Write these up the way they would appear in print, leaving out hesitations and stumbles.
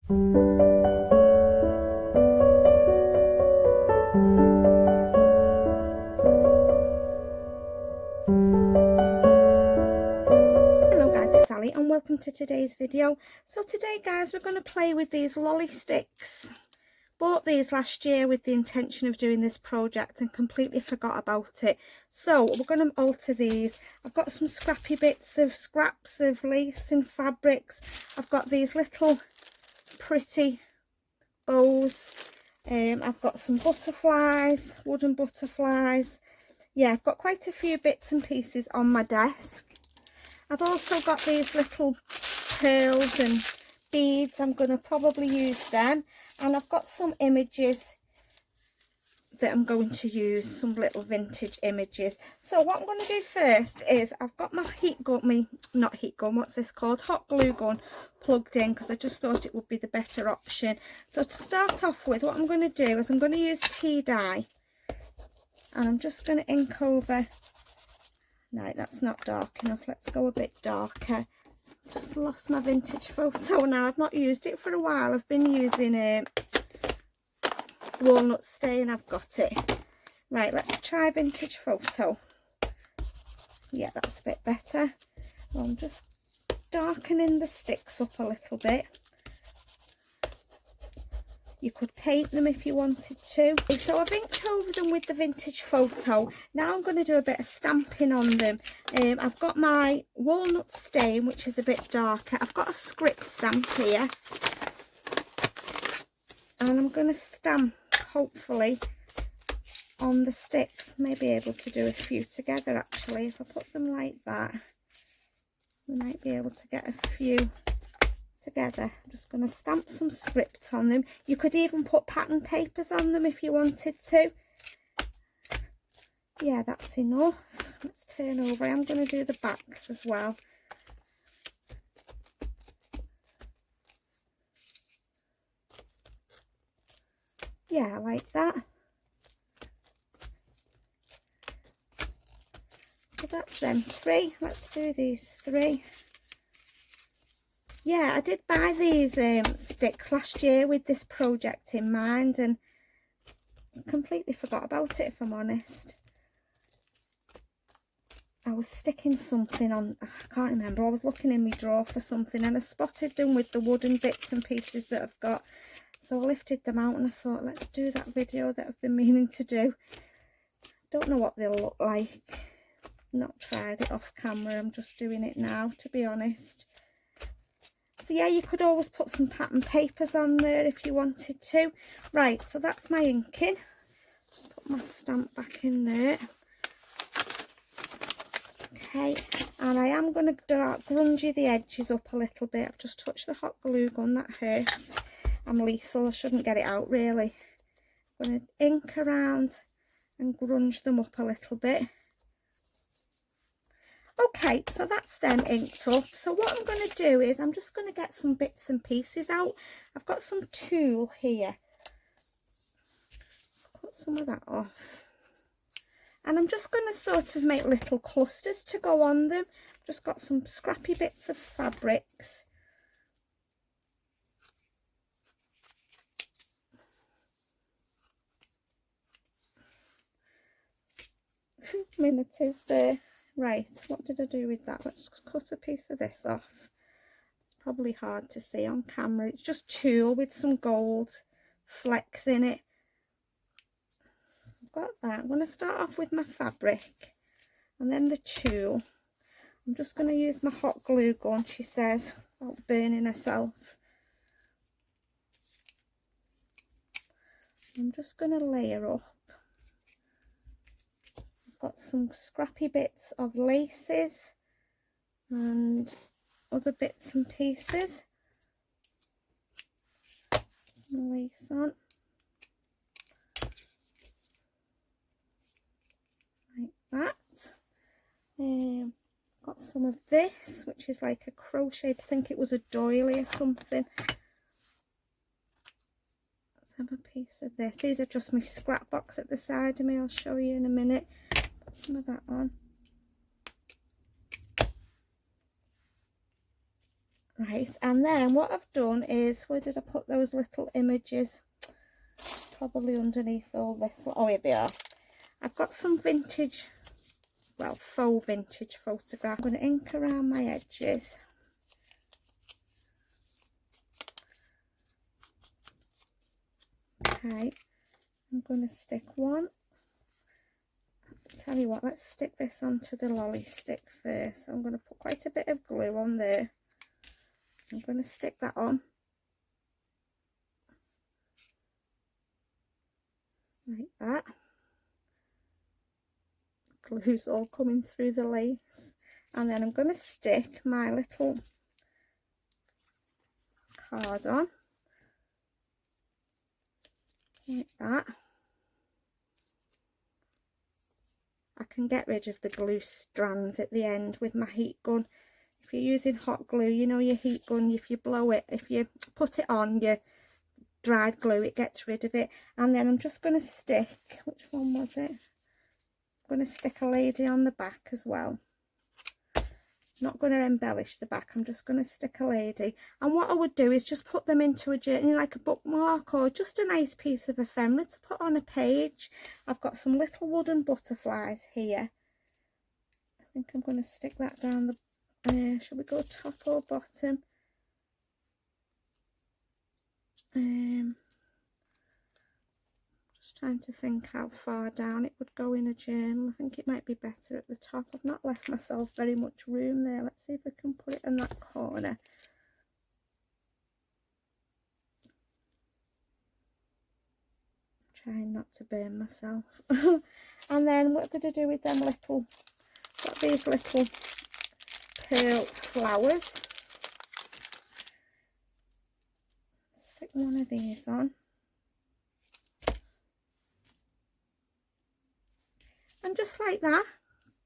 Hello guys, it's Ali and welcome to today's video. So today guys, we're going to play with these lolly sticks. Bought these last year with the intention of doing this project and completely forgot about it. So we're going to alter these. I've got some scrappy bits of scraps of lace and fabrics. I've got these little pretty bows. I've got some butterflies, wooden butterflies. Yeah, I've got quite a few bits and pieces on my desk. I've also got these little pearls and beads. I'm going to probably use them. And I've got some images that I'm going to use, some little vintage images. So what I'm going to do first is I've got my heat gun, not heat gun, what's this called? Hot glue gun plugged in because I just thought it would be the better option. So to start off with, what I'm going to do is I'm going to use tea dye. And I'm just going to ink over. No, that's not dark enough. Let's go a bit darker. Just lost my vintage photo now. I've not used it for a while. I've been using walnut stain. I've got it. Right, let's try vintage photo. Yeah, that's a bit better. Well, I'm just darkening the sticks up a little bit. You could paint them if you wanted to. So I've inked over them with the vintage photo. Now I'm going to do a bit of stamping on them. I've got my walnut stain, which is a bit darker. I've got a script stamp here. And I'm going to stamp, hopefully, on the sticks. May be able to do a few together, actually. If I put them like that, we might be able to get a few together. I'm just going to stamp some script on them. You could even put pattern papers on them if you wanted to. Yeah, that's enough. Let's turn over. I'm going to do the backs as well. Yeah, I like that. So that's them three. Let's do these three. Yeah, I did buy these sticks last year with this project in mind and completely forgot about it, if I'm honest. I was sticking something on, I can't remember, I was looking in my drawer for something and I spotted them with the wooden bits and pieces that I've got. So I lifted them out and I thought, let's do that video that I've been meaning to do. Don't know what they'll look like. Not tried it off camera, I'm just doing it now, to be honest. So yeah, you could always put some pattern papers on there if you wanted to. Right, so that's my inking. Just put my stamp back in there. Okay, and I am going to grungy the edges up a little bit. I've just touched the hot glue gun, that hurts. I'm lethal, I shouldn't get it out really. I'm going to ink around and grunge them up a little bit. Okay, so that's them inked up. So what I'm going to do is I'm just going to get some bits and pieces out. I've got some tulle here. Let's cut some of that off. And I'm just going to sort of make little clusters to go on them. Just got some scrappy bits of fabrics. Minute is there. Right, what did I do with that? Let's just cut a piece of this off. It's probably hard to see on camera. It's just tulle with some gold flecks in it. So I've got that. I'm going to start off with my fabric and then the tulle. I'm just going to use my hot glue gun, she says, without burning herself. I'm just going to layer up. Got some scrappy bits of laces and other bits and pieces. Some lace on. Like that. Got some of this, which is like a crocheted, I think it was a doily or something. Let's have a piece of this. These are just my scrap box at the side of me, I'll show you in a minute. Put some of that on. Right, and then what I've done is, where did I put those little images? Probably underneath all this. Oh, here they are. I've got some vintage, well, faux vintage photograph. I'm going to ink around my edges. Okay, I'm going to stick one. Tell you what, let's stick this onto the lolly stick first. So I'm going to put quite a bit of glue on there. I'm going to stick that on. Like that. Glue's all coming through the lace. And then I'm going to stick my little card on. Like that. I can get rid of the glue strands at the end with my heat gun. If you're using hot glue, you know your heat gun, if you blow it, if you put it on your dried glue, it gets rid of it. And then I'm just going to stick, which one was it? I'm going to stick a lady on the back as well. Not going to embellish the back, I'm just going to stick a lady. And what I would do is just put them into a journal, like a bookmark, or just a nice piece of ephemera to put on a page. I've got some little wooden butterflies here. I think I'm going to stick that down the, should we go top or bottom? Just trying to think how far down it would go in a journal. I think it might be better at the top. I've not left myself very much room there. Let's see if I can put it in that corner. Trying not to burn myself. And then what did I do with them little, got these little pearl flowers. Stick one of these on. And just like that,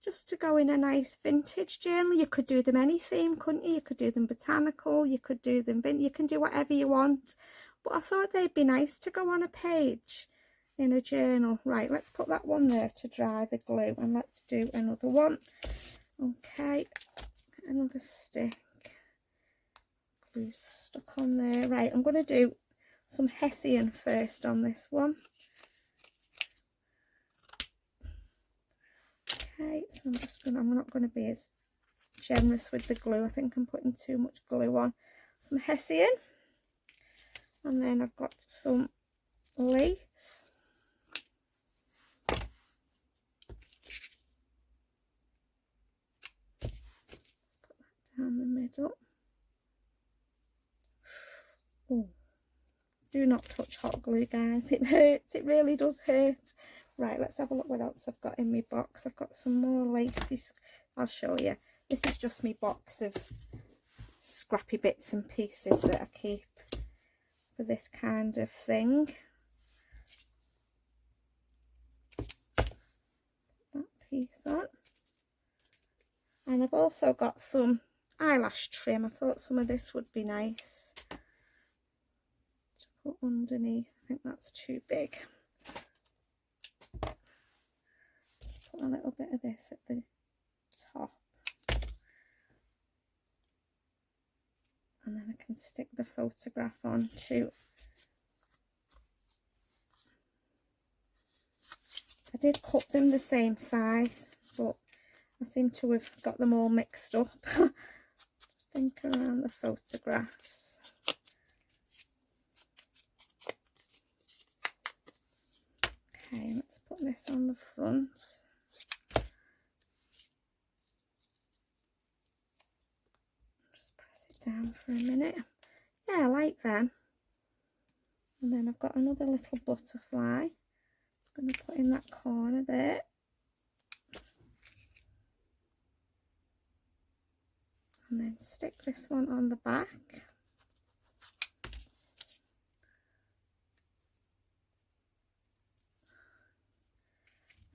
just to go in a nice vintage journal. You could do them any theme, couldn't you? You could do them botanical, you could do them, you can do whatever you want. But I thought they'd be nice to go on a page in a journal. Right, let's put that one there to dry the glue, and let's do another one. Okay, another stick. Glue stuck on there. Right, I'm going to do some Hessian first on this one. Okay, so I'm not going to be as generous with the glue. I think I'm putting too much glue on. Some Hessian, and then I've got some lace. Put that down the middle. Oh, do not touch hot glue, guys. It hurts. It really does hurt. Right, let's have a look what else I've got in my box. I've got some more laces. I'll show you. This is just my box of scrappy bits and pieces that I keep for this kind of thing. That piece on. And I've also got some eyelash trim. I thought some of this would be nice to put underneath. I think that's too big. Put a little bit of this at the top, and then I can stick the photograph on too. I did cut them the same size, but I seem to have got them all mixed up. Just think around the photographs. Okay, let's put this on the front. Down for a minute. Yeah, I like them. And then I've got another little butterfly. I'm going to put in that corner there. And then stick this one on the back.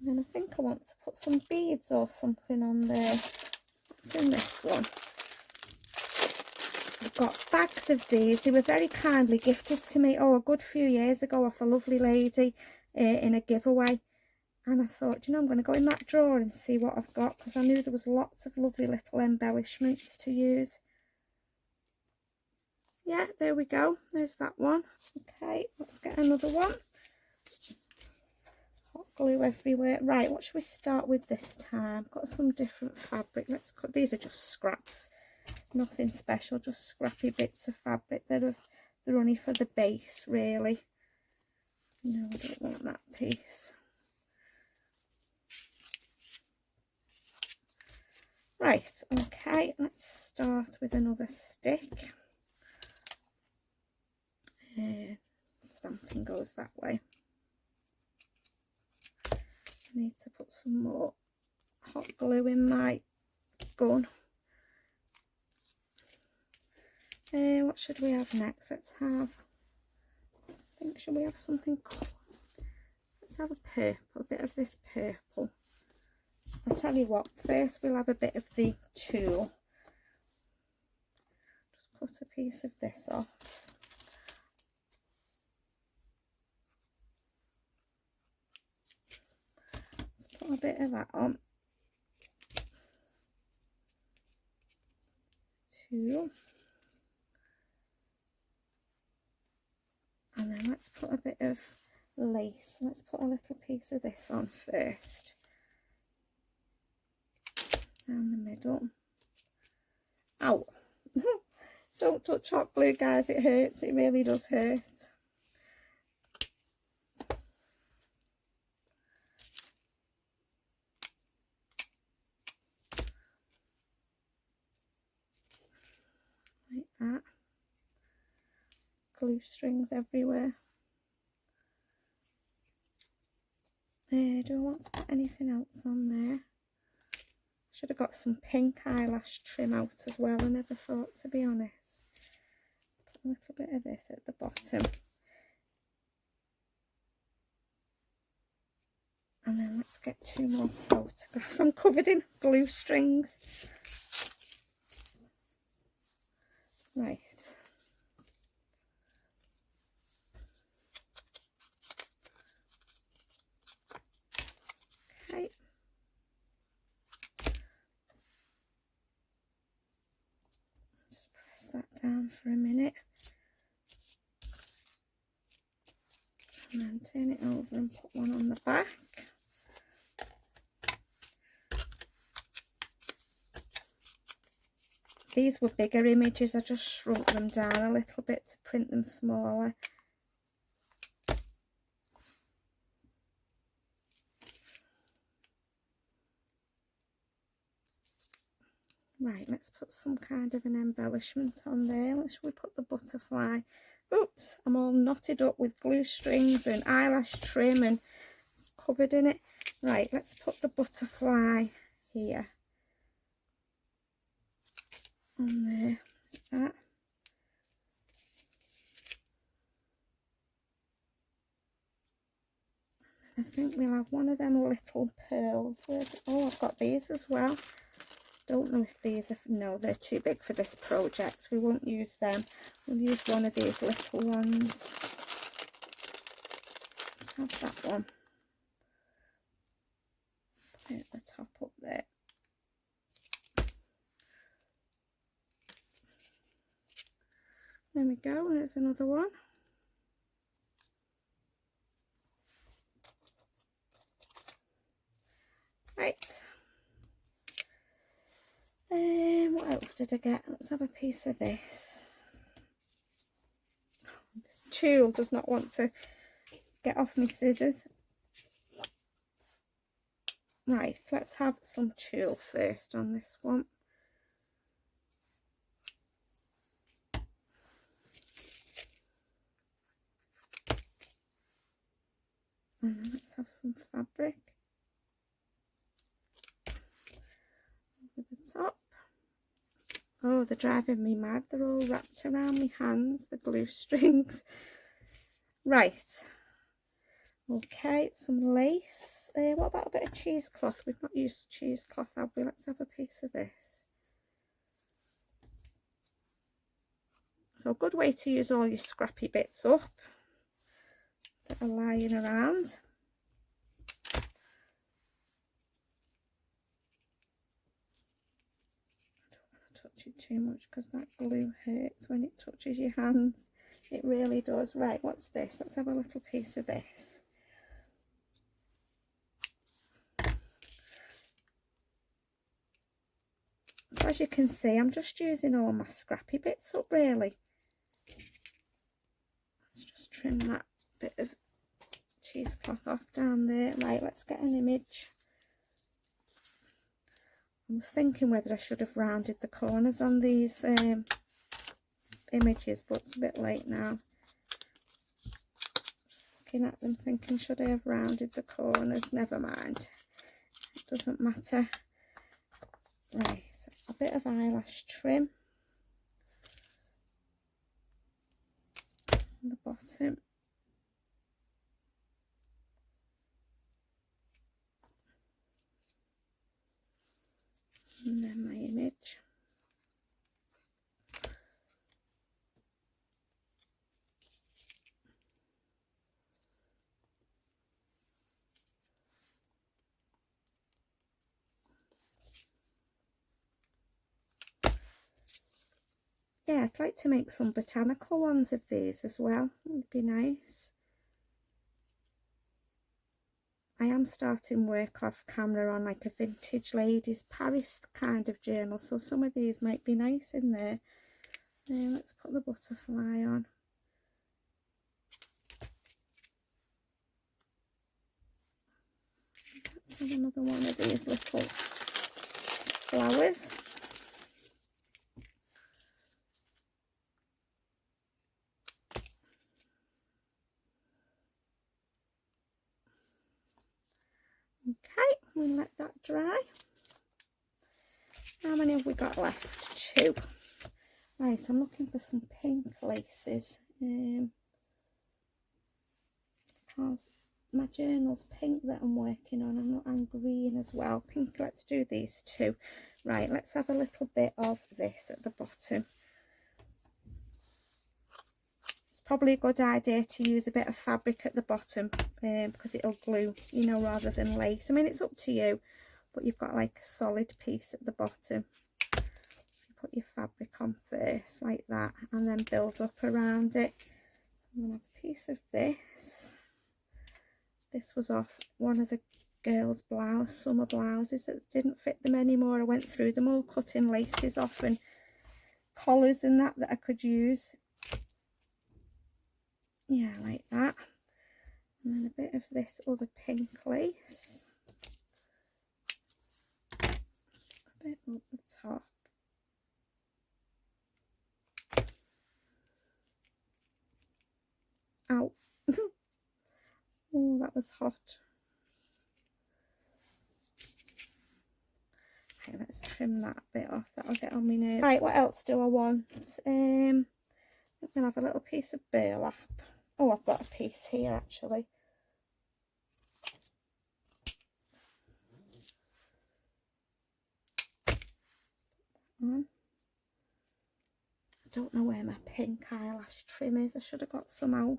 And then I think I want to put some beads or something on there. What's in this one? I've got bags of these. They were very kindly gifted to me, a good few years ago off a lovely lady in a giveaway. And I thought, you know, I'm going to go in that drawer and see what I've got, because I knew there was lots of lovely little embellishments to use. Yeah, there we go. There's that one. Okay, let's get another one. Hot glue everywhere. Right, what should we start with this time? Got some different fabric. Let's cut. These are just scraps. Nothing special, just scrappy bits of fabric that they're only for the base, really. No, I don't want that piece. Right, okay, let's start with another stick. Stamping goes that way. I need to put some more hot glue in my gun. What should we have next? Let's have, I think, should we have something cool? Let's have a purple, a bit of this purple. I'll tell you what, first we'll have a bit of the tulle. Just cut a piece of this off. Let's put a bit of that on. Tulle. And then let's put a bit of lace. Let's put a little piece of this on first. Down the middle. Ow! Don't touch hot glue, guys, it hurts, it really does hurt. Like that. Glue strings everywhere. Do I want to put anything else on there? Should have got some pink eyelash trim out as well. I never thought, to be honest. Put a little bit of this at the bottom. And then let's get 2 more photographs. I'm covered in glue strings. Right. Okay. Just press that down for a minute. And then turn it over and put one on the back. These were bigger images, I just shrunk them down a little bit to print them smaller. Right, let's put some kind of an embellishment on there. Should we put the butterfly? Oops, I'm all knotted up with glue strings and eyelash trim and covered in it. Right, let's put the butterfly here. On there, like that. I think we'll have one of them little pearls. Oh, I've got these as well. Don't know if these are, no, they're too big for this project. We won't use them. We'll use one of these little ones. Let's have that one. Put it at the top up there. There we go, there's another one. Right. What else did I get? Let's have a piece of this. This tool does not want to get off my scissors. Right, let's have some tulle first on this one. And then let's have some fabric over the top. Oh, they're driving me mad. They're all wrapped around my hands, the glue strings. Right. Okay, some lace. What about a bit of cheesecloth? We've not used cheesecloth, have we? Let's have a piece of this. So a good way to use all your scrappy bits up that are lying around. touch it too much because that glue hurts when it touches your hands. It really does. Right, what's this? Let's have a little piece of this. So as you can see, I'm just using all my scrappy bits up really. Let's just trim that bit of cheesecloth off down there. Right, let's get an image. I was thinking whether I should have rounded the corners on these images, but it's a bit late now. Just looking at them thinking, should I have rounded the corners? Never mind, it doesn't matter. Right, so a bit of eyelash trim on the bottom. And then my image. Yeah, I'd like to make some botanical ones of these as well. It would be nice. I am starting work off camera on like a vintage ladies Paris kind of journal, so some of these might be nice in there. Let's put the butterfly on. Let's have another one of these little flowers. Okay, we'll let that dry. How many have we got left? 2. Right, I'm looking for some pink laces because my journal's pink that I'm working on, and green as well. Pink, let's do these 2. Right, let's have a little bit of this at the bottom. It's probably a good idea to use a bit of fabric at the bottom because it'll glue, you know, rather than lace. I mean, it's up to you, but you've got like a solid piece at the bottom. Put your fabric on first like that and then build up around it. So I'm going to have a piece of this. This was off one of the girls' summer blouses that didn't fit them anymore. I went through them all, cutting laces off and collars and that I could use. Yeah, like that. And then a bit of this other pink lace. A bit up the top. Ow. Oh, that was hot. Okay, let's trim that bit off. That'll get on my nails. Right, what else do I want? I'm going to have a little piece of burlap. Oh, I've got a piece here actually. I don't know where my pink eyelash trim is. I should have got some out.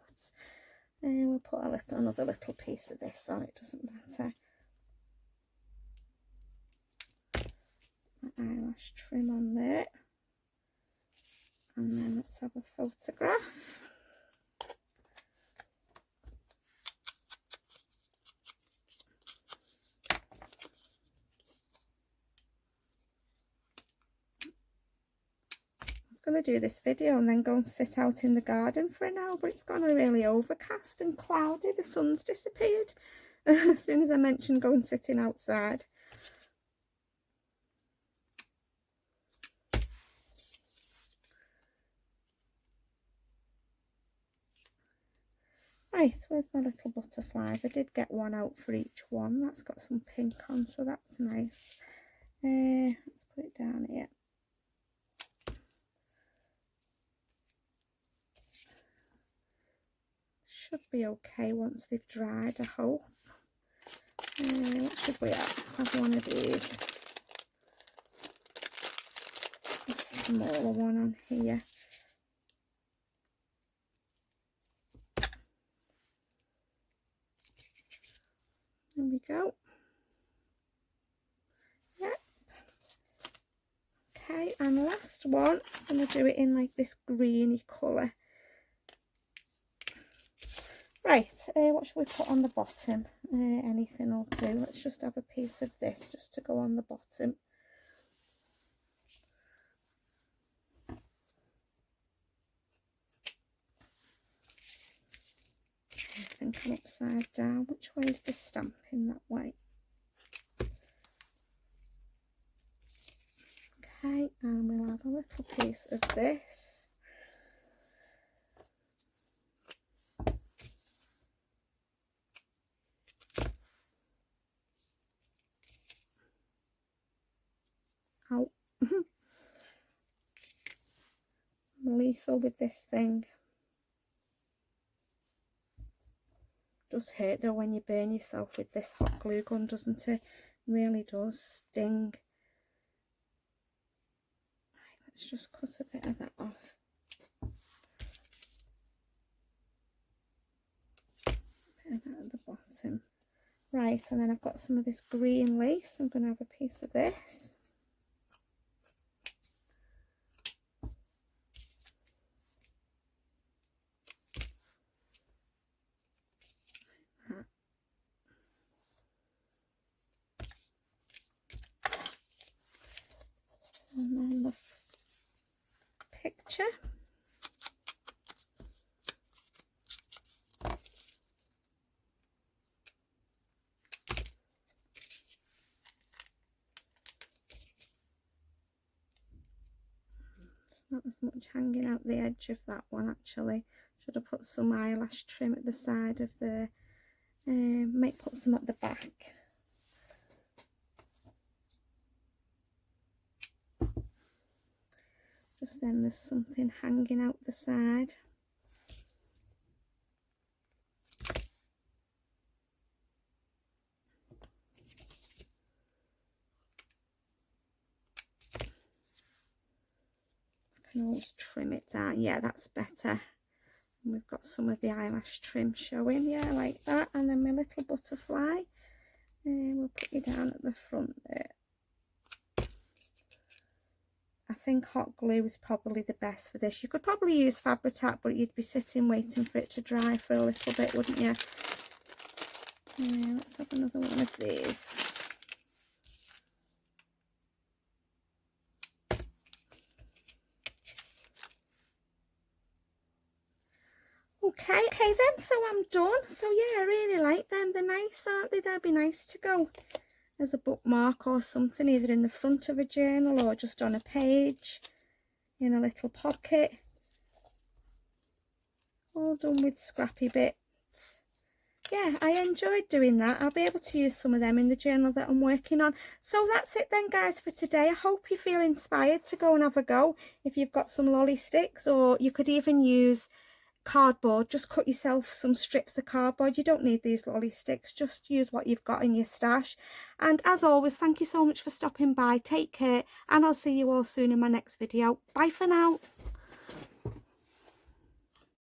We'll put another little piece of this on. It doesn't matter. Eyelash trim on there, and then let's have a photograph. I was going to do this video and then go and sit out in the garden for an hour, but it's gone really overcast and cloudy. The sun's disappeared as soon as I mentioned going sitting outside. Right, where's my little butterflies? I did get one out for each one. That's got some pink on, so that's nice. Let's put it down here. Should be okay once they've dried, I hope. What should we have? Let's have one of these. A smaller one on here. There we go. Yep. Okay, and last last one. I'm going to do it in like this greeny colour. Right, what should we put on the bottom? Anything will do. Let's just have a piece of this just to go on the bottom. I think I'm upside down. Which way is the stamping? That way. Okay, and we'll have a little piece of this. Oh, I'm lethal with this thing. Does hurt though when you burn yourself with this hot glue gun, doesn't it? Really does sting. Right, let's just cut a bit of that off. A bit of that at the bottom. Right, and then I've got some of this green lace. I'm going to have a piece of this. And then the picture. Not as much hanging out the edge of that one actually. Should have put some eyelash trim at the side of the, might put some at the back. Just then there's something hanging out the side. I can always trim it down. Yeah, that's better. And we've got some of the eyelash trim showing. Yeah, like that. And then my little butterfly. We'll put you down at the front there. I think hot glue is probably the best for this. You could probably use Fabri-Tac, but you'd be sitting waiting for it to dry for a little bit, wouldn't you? Let's have another one of these. Okay then, so I'm done. So yeah, I really like them. They're nice, aren't they? They'll be nice to go as a bookmark or something, either in the front of a journal or just on a page, in a little pocket. All done with scrappy bits. Yeah, I enjoyed doing that. I'll be able to use some of them in the journal that I'm working on. So that's it then, guys, for today. I hope you feel inspired to go and have a go if you've got some lolly sticks, or you could even use cardboard. Just cut yourself some strips of cardboard. You don't need these lolly sticks. Just use what you've got in your stash. And as always, thank you so much for stopping by. Take care, and I'll see you all soon in my next video. Bye for now.